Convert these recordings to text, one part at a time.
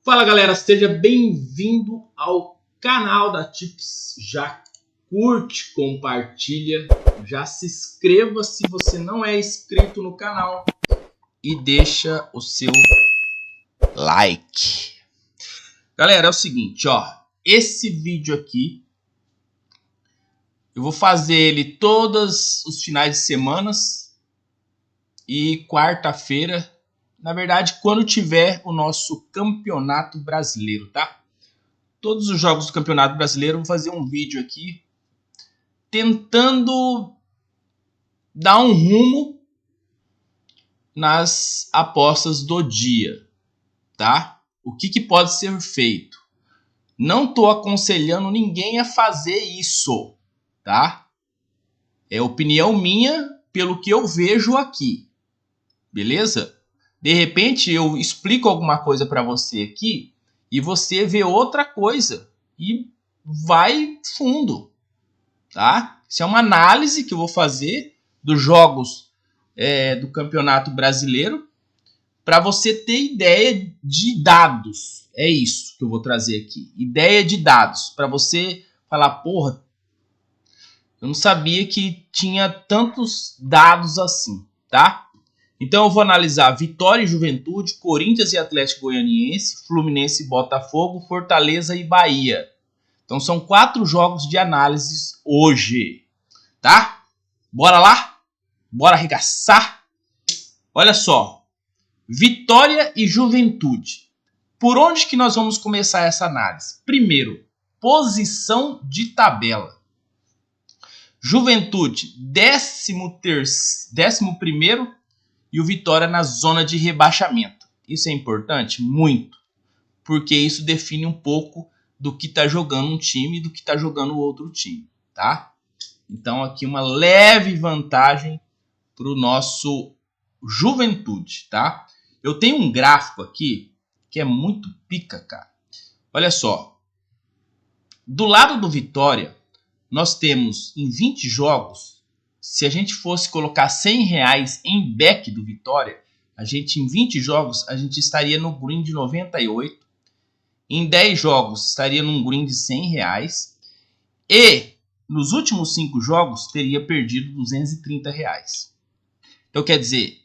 Fala galera, seja bem-vindo ao canal da Tips. Já curte, compartilha, já se inscreva se você não é inscrito no canal e deixa o seu like. Galera, é o seguinte, esse vídeo aqui eu vou fazer ele todos os finais de semana e quarta-feira. Na verdade, quando tiver o nosso Campeonato Brasileiro, tá? Todos os jogos do Campeonato Brasileiro, eu vou fazer um vídeo aqui tentando dar um rumo nas apostas do dia, tá? O que pode ser feito? Não estou aconselhando ninguém a fazer isso, tá? É opinião minha pelo que eu vejo aqui, beleza? De repente eu explico alguma coisa para você aqui e você vê outra coisa e vai fundo, tá? Isso é uma análise que eu vou fazer dos jogos do Campeonato Brasileiro para você ter ideia de dados. É isso que eu vou trazer aqui. Ideia de dados. Para você falar, porra, eu não sabia que tinha tantos dados assim, tá? Então eu vou analisar Vitória e Juventude, Corinthians e Atlético Goianiense, Fluminense e Botafogo, Fortaleza e Bahia. Então são 4 jogos de análise hoje, tá? Bora lá? Bora arregaçar? Olha só, Vitória e Juventude. Por onde que nós vamos começar essa análise? Primeiro, posição de tabela. Juventude, 11º e o Vitória na zona de rebaixamento. Isso é importante? Muito. Porque isso define um pouco do que está jogando um time e do que está jogando o outro time, tá? Então aqui uma leve vantagem para o nosso Juventude, tá? Eu tenho um gráfico aqui que é muito pica, cara. Olha só. Do lado do Vitória, nós temos em 20 jogos, se a gente fosse colocar R$100 em back do Vitória, em 20 jogos, a gente estaria no green de 98. Em 10 jogos, estaria num green de R$100. E nos últimos 5 jogos, teria perdido R$230. Então, quer dizer,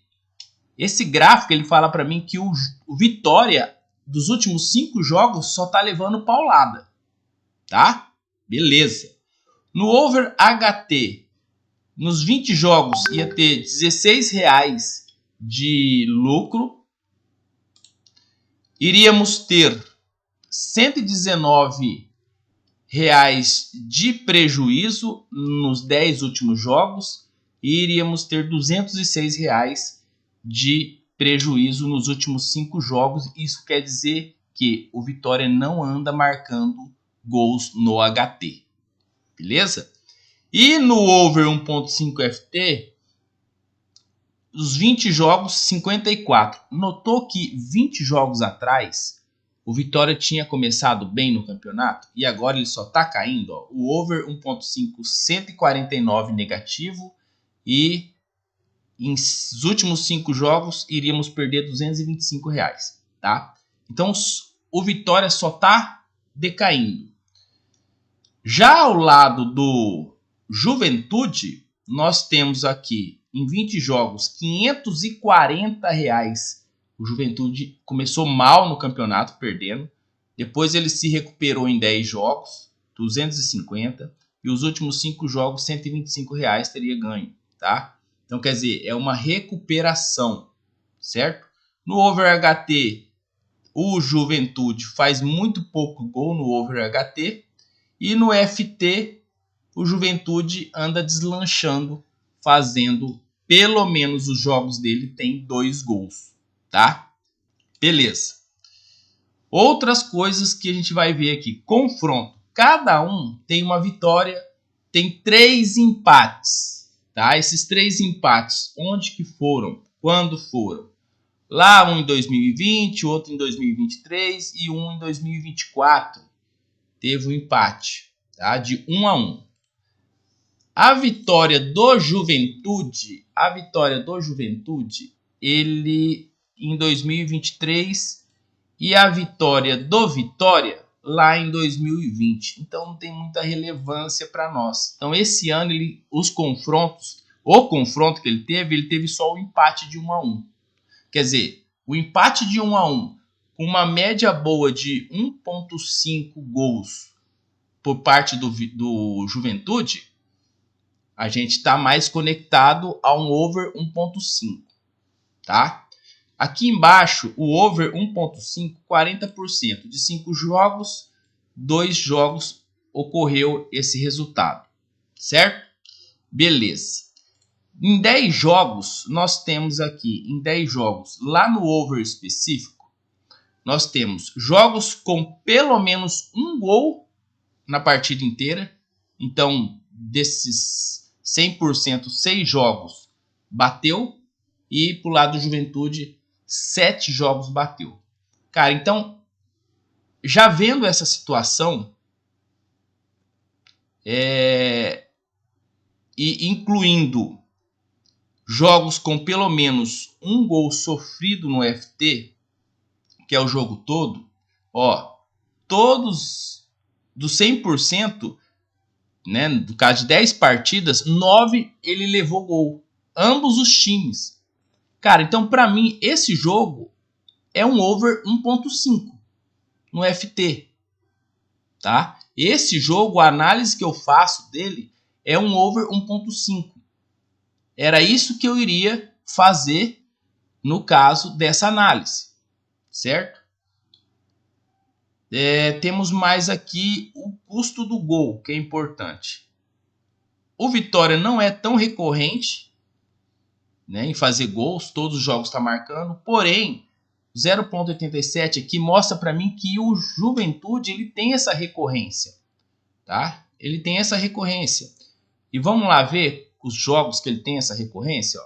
esse gráfico ele fala para mim que o Vitória, dos últimos 5 jogos, só está levando paulada. Tá? Beleza. No over HT, nos 20 jogos ia ter R$16 de lucro. Iríamos ter R$119 de prejuízo nos 10 últimos jogos. E iríamos ter R$206 de prejuízo nos últimos 5 jogos. Isso quer dizer que o Vitória não anda marcando gols no HT. Beleza? E no over 1.5 FT, os 20 jogos, 54. Notou que 20 jogos atrás, o Vitória tinha começado bem no campeonato e agora ele só está caindo. Ó. O over 1.5, 149 negativo e nos últimos 5 jogos iríamos perder R$225. Tá? Então o Vitória só está decaindo. Já ao lado do Juventude, nós temos aqui em 20 jogos R$540. O Juventude começou mal no campeonato, perdendo. Depois ele se recuperou em 10 jogos, 250. E os últimos 5 jogos, R$125 teria ganho, tá? Então quer dizer, é uma recuperação, certo? No over HT, o Juventude faz muito pouco gol no over HT. E no FT, o Juventude anda deslanchando, fazendo pelo menos os jogos dele tem 2 gols, tá? Beleza. Outras coisas que a gente vai ver aqui. Confronto. Cada um tem uma vitória, tem 3 empates, tá? Esses 3 empates, onde que foram? Quando foram? Lá um em 2020, outro em 2023 e um em 2024. Teve um empate, tá? De 1-1. A vitória do Juventude, ele em 2023 e a vitória do Vitória lá em 2020. Então não tem muita relevância para nós. Então esse ano o confronto que ele teve só o empate de 1-1. Quer dizer, o empate de 1-1 com uma média boa de 1,5 gols por parte do Juventude, a gente está mais conectado a um over 1,5, tá? Aqui embaixo, o over 1,5, 40%. De 5 jogos, 2 jogos ocorreu esse resultado, certo? Beleza. Em 10 jogos, nós temos aqui, em 10 jogos, lá no over específico, nós temos jogos com pelo menos um gol na partida inteira. Então, desses 100%, 6 jogos bateu. E pro lado do Juventude, 7 jogos bateu. Cara, então, já vendo essa situação, e incluindo jogos com pelo menos um gol sofrido no FT, que é o jogo todo, ó, todos dos 100%, né, no caso de 10 partidas, 9 ele levou gol. Ambos os times. Cara, então para mim esse jogo é um over 1,5 no FT, tá? Esse jogo, a análise que eu faço dele é um over 1,5. Era isso que eu iria fazer no caso dessa análise, certo? Temos mais aqui o custo do gol, que é importante. O Vitória não é tão recorrente, né, em fazer gols, todos os jogos está marcando, porém 0,87 aqui mostra para mim que o Juventude ele tem essa recorrência, tá? Ele tem essa recorrência. E vamos lá ver os jogos que ele tem essa recorrência,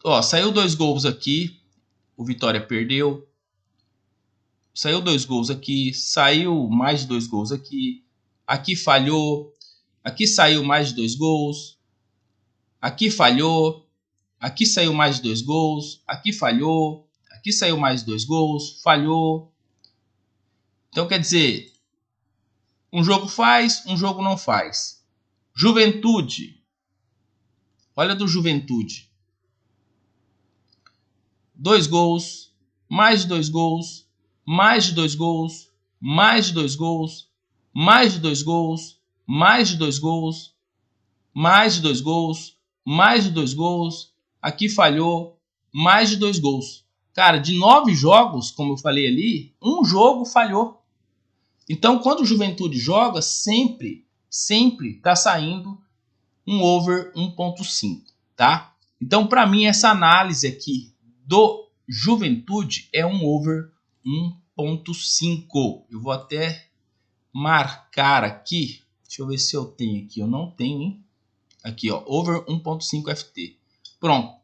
ó. Saiu 2 gols aqui, o Vitória perdeu. Saiu 2 gols aqui, saiu mais de 2 gols aqui. Aqui falhou. Aqui saiu mais de 2 gols. Aqui falhou. Aqui saiu mais de 2 gols. Aqui falhou. Aqui saiu mais de 2 gols. Falhou. Então quer dizer, um jogo faz, um jogo não faz. Juventude. Olha do Juventude. 2 gols. Mais de 2 gols. Mais de 2 gols. Mais de 2 gols. Mais de 2 gols. Mais de 2 gols, mais de 2 gols, mais de 2 gols, aqui falhou, mais de 2 gols. Cara, de 9 jogos, como eu falei ali, um jogo falhou. Então, quando o Juventude joga, sempre tá saindo um over 1,5, tá? Então, para mim, essa análise aqui do Juventude é um over 1,5. Eu vou até marcar aqui. Deixa eu ver se eu tenho aqui. Eu não tenho, hein? Aqui, ó. Over 1,5 FT. Pronto.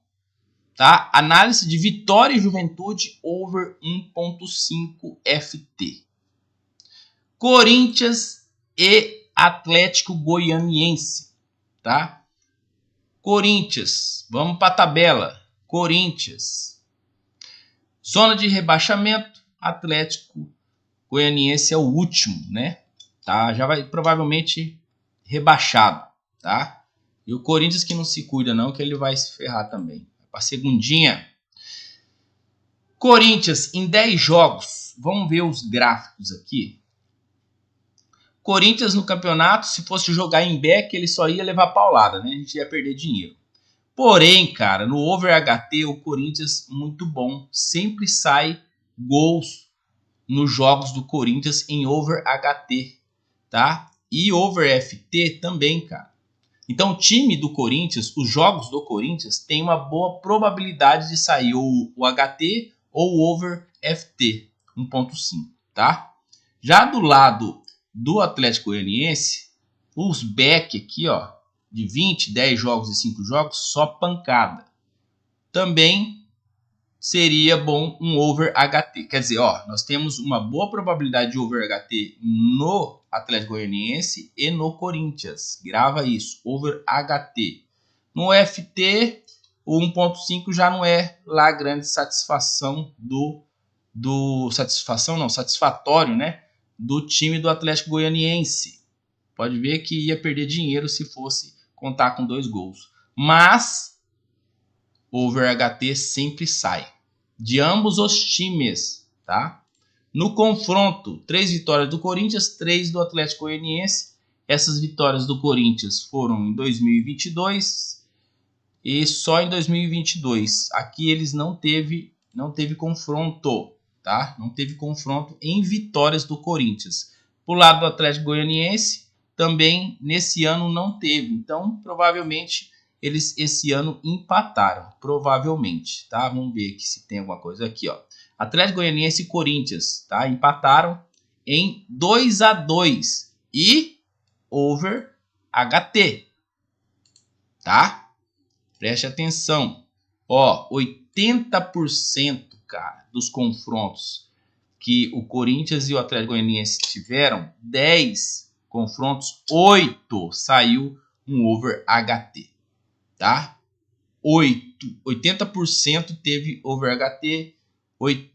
Tá? Análise de Vitória e Juventude. Over 1,5 FT. Corinthians e Atlético Goianiense. Tá? Corinthians. Vamos para a tabela. Corinthians. Zona de rebaixamento. Atlético Goianiense é o último, né? Tá? Já vai provavelmente rebaixado, tá? E o Corinthians que não se cuida não, que ele vai se ferrar também. Para segundinha. Corinthians em 10 jogos. Vamos ver os gráficos aqui. Corinthians no campeonato, se fosse jogar em back, ele só ia levar paulada, né? A gente ia perder dinheiro. Porém, cara, no over HT, o Corinthians muito bom. Sempre sai gols nos jogos do Corinthians em over HT. Tá? E over FT também, cara. Então o time do Corinthians, os jogos do Corinthians tem uma boa probabilidade de sair o HT ou o over FT 1,5, tá? Já do lado do Atlético Goianiense, os back aqui, ó, de 20, 10 jogos e 5 jogos, só pancada. Também seria bom um over HT. Quer dizer, ó, nós temos uma boa probabilidade de over HT no Atlético Goianiense e no Corinthians. Grava isso, over HT. No FT, o 1.5 já não é lá grande satisfação satisfatório, né, do time do Atlético Goianiense. Pode ver que ia perder dinheiro se fosse contar com 2 gols. Mas over HT sempre sai. De ambos os times, tá? No confronto, 3 vitórias do Corinthians, 3 do Atlético Goianiense. Essas vitórias do Corinthians foram em 2022 e só em 2022. Aqui eles não teve confronto, tá? Não teve confronto em vitórias do Corinthians. Pro lado do Atlético Goianiense, também nesse ano não teve. Então, provavelmente eles esse ano empataram, provavelmente, tá? Vamos ver aqui se tem alguma coisa aqui, ó. Atlético Goianiense e Corinthians, tá? Empataram em 2-2 e over HT, tá? Preste atenção. Ó, 80%, cara, dos confrontos que o Corinthians e o Atlético Goianiense tiveram, 10 confrontos, 8 saiu um over HT, tá? 80% teve over HT,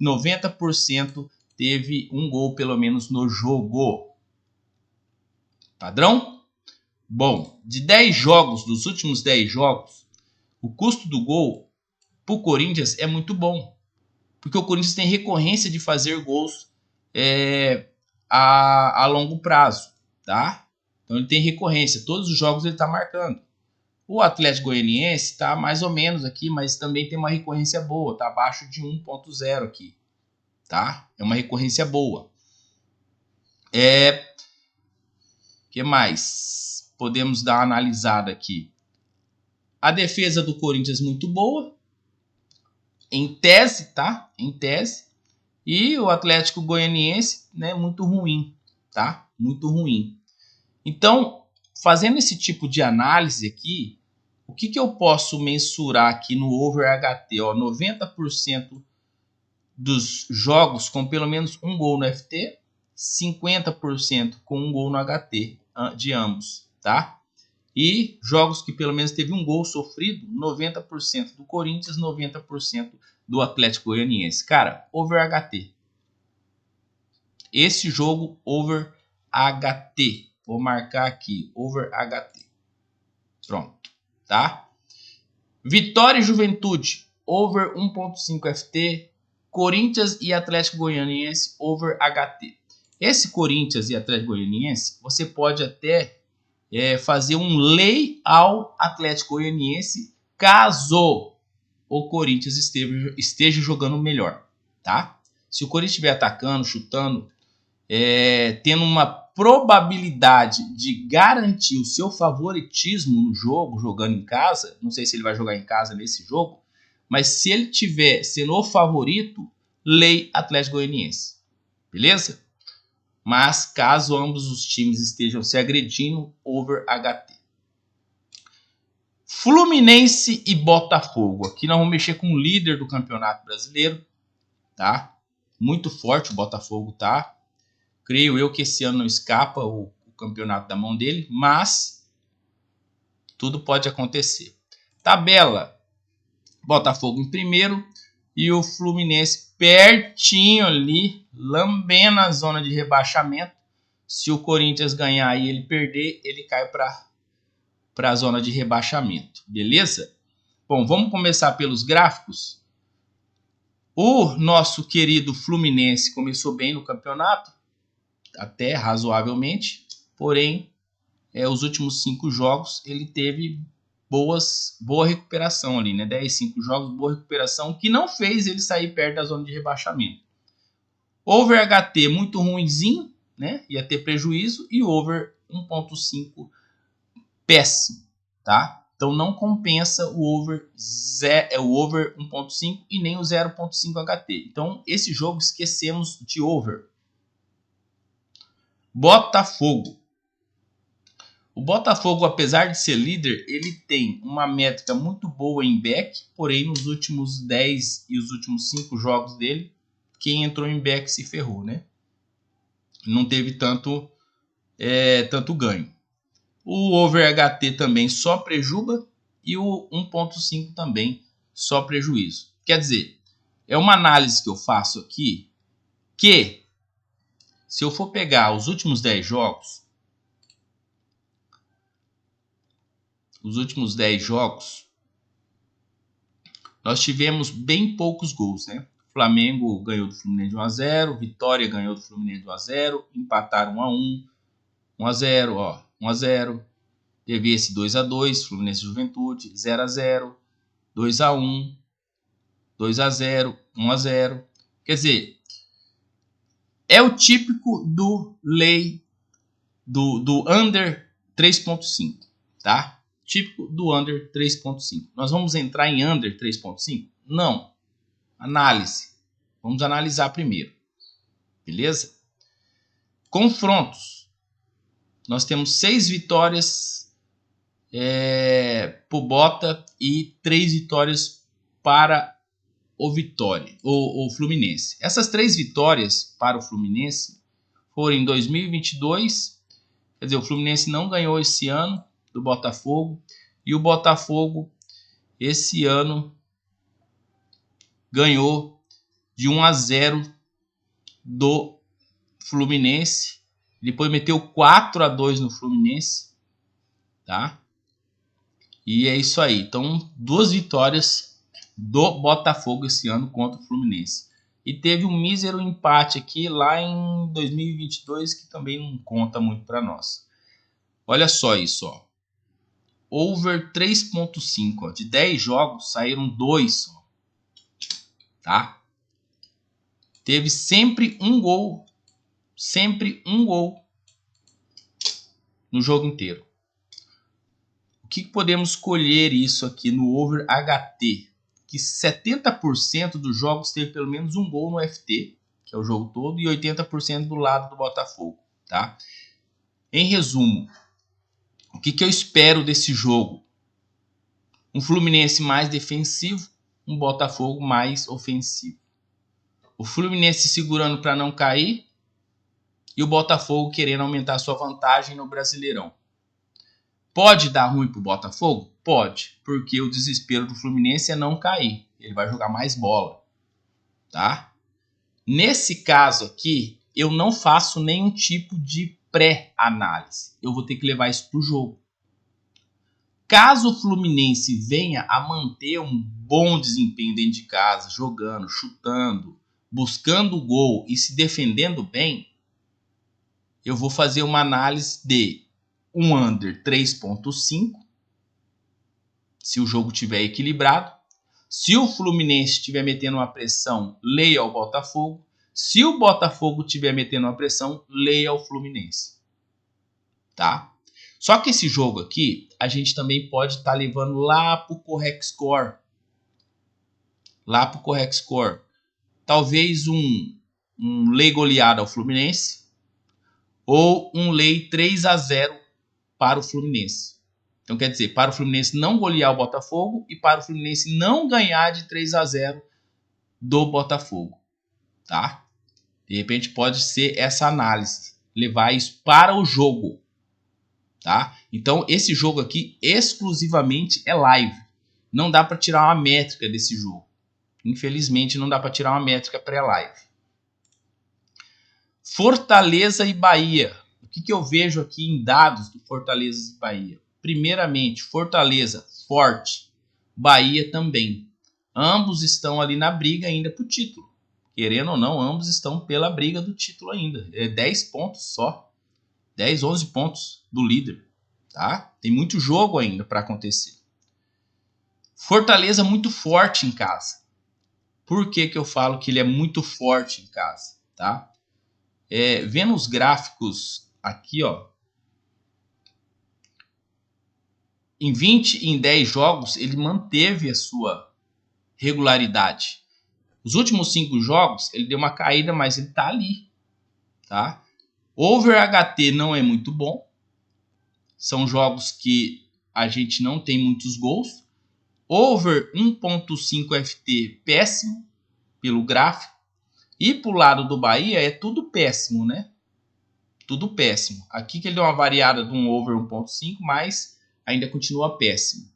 90% teve um gol pelo menos no jogo. Padrão? Bom, de 10 jogos, dos últimos 10 jogos, o custo do gol para o Corinthians é muito bom. Porque o Corinthians tem recorrência de fazer gols a longo prazo, tá? Então ele tem recorrência, todos os jogos ele está marcando. O Atlético Goianiense está mais ou menos aqui, mas também tem uma recorrência boa, está abaixo de 1.0 aqui, tá? É uma recorrência boa. Que mais? Podemos dar uma analisada aqui. A defesa do Corinthians muito boa, em tese, tá? Em tese. E o Atlético Goianiense, né, muito ruim, tá? Muito ruim. Então, fazendo esse tipo de análise aqui, o que eu posso mensurar aqui no over HT? Ó, 90% dos jogos com pelo menos um gol no FT, 50% com um gol no HT de ambos, tá? E jogos que pelo menos teve um gol sofrido, 90% do Corinthians, 90% do Atlético Goianiense. Cara, over HT. Esse jogo over HT. Vou marcar aqui, over HT. Pronto, tá? Vitória e Juventude, over 1.5 FT. Corinthians e Atlético Goianiense, over HT. Esse Corinthians e Atlético Goianiense, você pode até fazer um lay ao Atlético Goianiense caso o Corinthians esteja jogando melhor, tá? Se o Corinthians estiver atacando, chutando, tendo uma probabilidade de garantir o seu favoritismo no jogo, jogando em casa, não sei se ele vai jogar em casa nesse jogo, mas se ele tiver sendo o favorito, lei Atlético Goianiense, beleza? Mas caso ambos os times estejam se agredindo, over HT. Fluminense e Botafogo. Aqui nós vamos mexer com o líder do Campeonato Brasileiro, tá? Muito forte o Botafogo, tá? Creio eu que esse ano não escapa o campeonato da mão dele, mas tudo pode acontecer. Tabela. Botafogo em primeiro e o Fluminense pertinho ali, lambendo a zona de rebaixamento. Se o Corinthians ganhar e ele perder, ele cai para a zona de rebaixamento, beleza? Bom, vamos começar pelos gráficos. O nosso querido Fluminense começou bem no campeonato, até razoavelmente, porém, os últimos 5 jogos ele teve boa recuperação ali, né? 5 jogos, boa recuperação, que não fez ele sair perto da zona de rebaixamento. Over HT muito ruinzinho, né? Ia ter prejuízo, e over 1.5 péssimo, tá? Então não compensa o over 1.5 e nem o 0.5 HT. Então esse jogo esquecemos de over. Botafogo. O Botafogo, apesar de ser líder, ele tem uma métrica muito boa em back, porém nos últimos 10 e os últimos 5 jogos dele, quem entrou em back se ferrou, né? Não teve tanto ganho. O over HT também só prejuba, e o 1.5 também só prejuízo. Quer dizer, é uma análise que eu faço aqui que, se eu for pegar os últimos 10 jogos, nós tivemos bem poucos gols, né? Flamengo ganhou do Fluminense de 1-0, Vitória ganhou do Fluminense de 1-0, empataram 1-1, 1-0, ó, 1-0. Teve esse 2-2, Fluminense e Juventude, 0-0, 2-1, 2-0, 1-0. Quer dizer, é o típico do under 3.5, tá? Típico do under 3.5. Nós vamos entrar em under 3.5? Não. Análise. Vamos analisar primeiro. Beleza? Confrontos. Nós temos 6 vitórias para o Bota e 3 vitórias para o Fluminense. Essas 3 vitórias para o Fluminense foram em 2022. Quer dizer, o Fluminense não ganhou esse ano do Botafogo. E o Botafogo, esse ano, ganhou de 1-0 do Fluminense. Depois meteu 4-2 no Fluminense. Tá? E é isso aí. Então, 2 vitórias do Botafogo esse ano contra o Fluminense. E teve um mísero empate aqui lá em 2022 que também não conta muito para nós. Olha só isso, ó. Over 3.5, de 10 jogos saíram 2 só. Tá? Teve sempre um gol no jogo inteiro. O que podemos colher isso aqui no over HT? Que 70% dos jogos teve pelo menos um gol no FT, que é o jogo todo, e 80% do lado do Botafogo. Tá? Em resumo, o que eu espero desse jogo? Um Fluminense mais defensivo, um Botafogo mais ofensivo. O Fluminense segurando para não cair e o Botafogo querendo aumentar sua vantagem no Brasileirão. Pode dar ruim para o Botafogo? Pode, porque o desespero do Fluminense é não cair. Ele vai jogar mais bola. Tá? Nesse caso aqui, eu não faço nenhum tipo de pré-análise. Eu vou ter que levar isso para o jogo. Caso o Fluminense venha a manter um bom desempenho dentro de casa, jogando, chutando, buscando o gol e se defendendo bem, eu vou fazer uma análise de um under 3.5, se o jogo estiver equilibrado. Se o Fluminense estiver metendo uma pressão, leia ao Botafogo. Se o Botafogo estiver metendo uma pressão, leia ao Fluminense. Tá? Só que esse jogo aqui, a gente também pode estar levando lá para o Correct Score. Talvez um lei goleada ao Fluminense ou um lei 3-0 para o Fluminense. Então quer dizer, para o Fluminense não golear o Botafogo e para o Fluminense não ganhar de 3-0 do Botafogo. Tá? De repente pode ser essa análise, levar isso para o jogo. Tá? Então esse jogo aqui exclusivamente é live. Não dá para tirar uma métrica desse jogo. Infelizmente não dá para tirar uma métrica pré-live. Fortaleza e Bahia. O que eu vejo aqui em dados do Fortaleza e Bahia? Primeiramente, Fortaleza forte, Bahia também. Ambos estão ali na briga ainda para o título. Querendo ou não, ambos estão pela briga do título ainda. É 10 pontos só. 10, 11 pontos do líder. Tá? Tem muito jogo ainda para acontecer. Fortaleza muito forte em casa. Por que eu falo que ele é muito forte em casa? Tá? Vendo os gráficos aqui, ó, em 10 jogos, ele manteve a sua regularidade. Os últimos 5 jogos, ele deu uma caída, mas ele tá ali. Tá? Over HT não é muito bom. São jogos que a gente não tem muitos gols. Over 1.5 FT, péssimo, pelo gráfico. E pro lado do Bahia é tudo péssimo, né? Tudo péssimo. Aqui que ele deu uma variada de um over 1.5, mas ainda continua péssimo.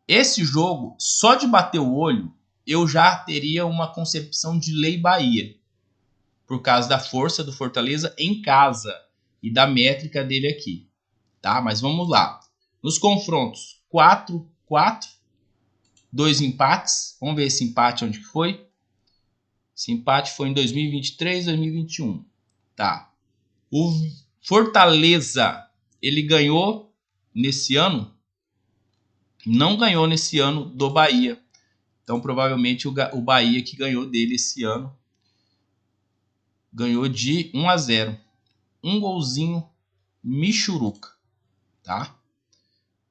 Esse jogo, só de bater o olho, eu já teria uma concepção de Lei Bahia, por causa da força do Fortaleza em casa e da métrica dele aqui, tá? Mas vamos lá. Nos confrontos, 4-4, 2 empates. Vamos ver esse empate onde que foi. Esse empate foi em 2023, 2021. Tá. O Fortaleza, ele ganhou nesse ano? Não ganhou nesse ano do Bahia. Então, provavelmente, o Bahia que ganhou dele esse ano ganhou de 1-0. Um golzinho michuruca, tá?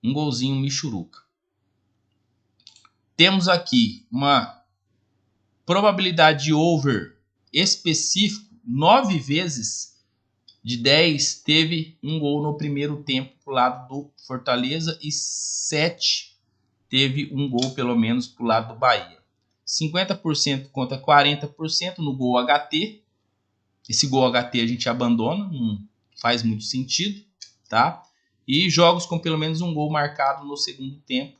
Um golzinho michuruca. Temos aqui uma probabilidade de over específico. 9 vezes de 10 teve um gol no primeiro tempo pro lado do Fortaleza e 7 teve um gol pelo menos pro lado do Bahia. 50% contra 40% no gol HT. Esse gol HT a gente abandona, não faz muito sentido, tá? E jogos com pelo menos um gol marcado no segundo tempo,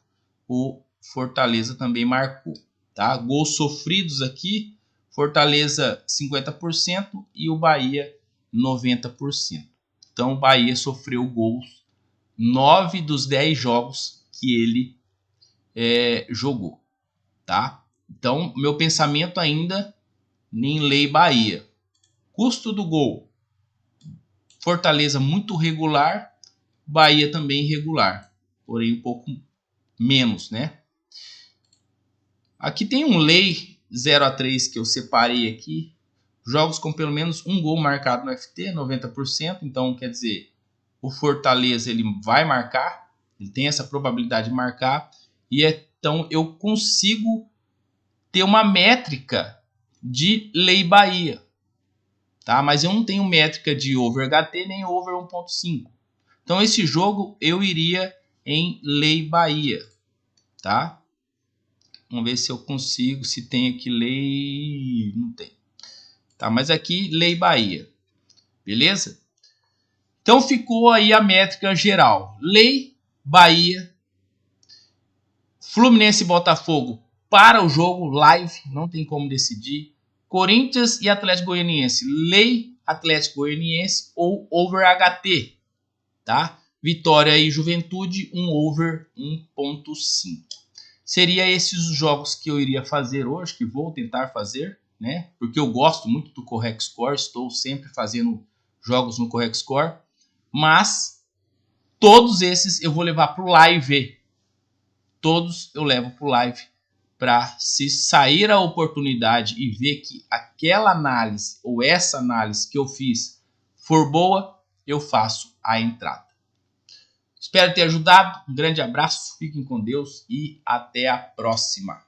o Fortaleza também marcou, tá? Gols sofridos aqui, Fortaleza 50% e o Bahia 90%. Então o Bahia sofreu gols 9 dos 10 jogos que ele jogou, tá? Então meu pensamento ainda em Lei Bahia. Custo do gol, Fortaleza muito regular, Bahia também regular, porém um pouco menos, né? Aqui tem um Lei 0-3 que eu separei aqui, jogos com pelo menos um gol marcado no FT, 90%, então quer dizer, o Fortaleza ele vai marcar, ele tem essa probabilidade de marcar, e então eu consigo ter uma métrica de Lei Bahia. Tá? Mas eu não tenho métrica de over HT nem over 1.5. Então esse jogo eu iria em Lei Bahia, tá? Vamos ver se eu consigo, se tem aqui lei, não tem. Tá, mas aqui Lei Bahia. Beleza? Então ficou aí a métrica geral. Lei Bahia, Fluminense e Botafogo para o jogo live, não tem como decidir. Corinthians e Atlético Goianiense, Lei Atlético Goianiense ou over HT, tá? Vitória e Juventude, um over 1.5. Seria esses os jogos que eu iria fazer hoje, que vou tentar fazer, né? Porque eu gosto muito do Correct Score, estou sempre fazendo jogos no Correct Score, mas todos esses eu vou levar para o live. Todos eu levo para o live para, se sair a oportunidade e ver que aquela análise ou essa análise que eu fiz for boa, eu faço a entrada. Espero ter ajudado. Um grande abraço, fiquem com Deus e até a próxima.